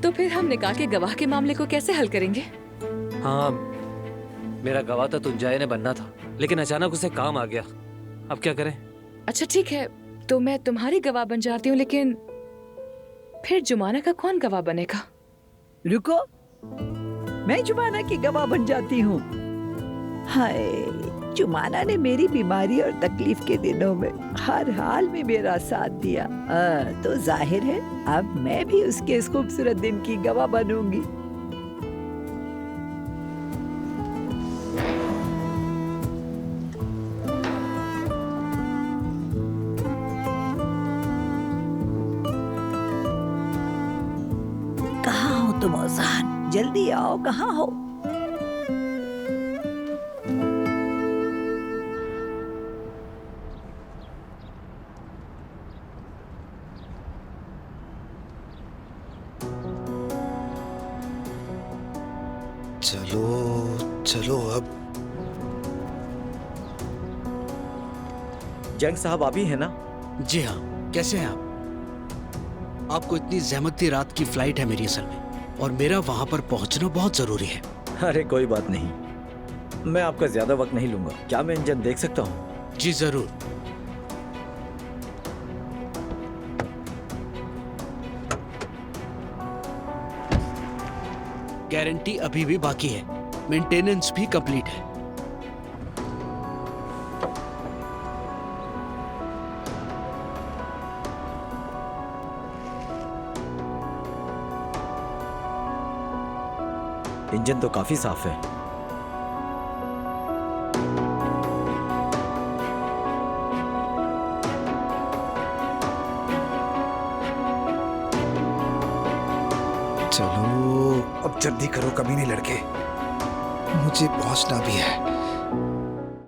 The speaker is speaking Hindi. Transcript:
तो फिर हम निकाह के गवाह के मामले को कैसे हल करेंगे? हाँ, मेरा गवाह तो तुंजाए ने बनना था, लेकिन अचानक उसे काम आ गया। अब क्या करें? अच्छा ठीक है, तो मैं तुम्हारी गवाह बन जाती हूँ, लेकिन फिर जुमाना का कौन गवाह बनेगा? रुको, मैं जुमाना की गवाह बन जाती हूँ। हाय, जुमाना ने मेरी बीमारी और तकलीफ के दिनों में हर हाल में मेरा साथ दिया। तो जाहिर है अब मैं भी उसके इस खूबसूरत दिन की गवाह बनूंगी। कहाँ हो तुम औजान? जल्दी आओ, कहाँ हो? चलो चलो अब। जंग साहब आप ही है ना? जी हाँ, कैसे हैं आप? आपको इतनी जहमत की रात की फ्लाइट है मेरी असल में, और मेरा वहां पर पहुंचना बहुत जरूरी है। अरे कोई बात नहीं, मैं आपका ज्यादा वक्त नहीं लूंगा। क्या मैं इंजन देख सकता हूँ? जी जरूर। गारंटी अभी भी बाकी है, मेंटेनेंस भी कंप्लीट है। इंजन तो काफी साफ है। चलो अब जल्दी करो कमीने लड़के, मुझे पहुंचना भी है।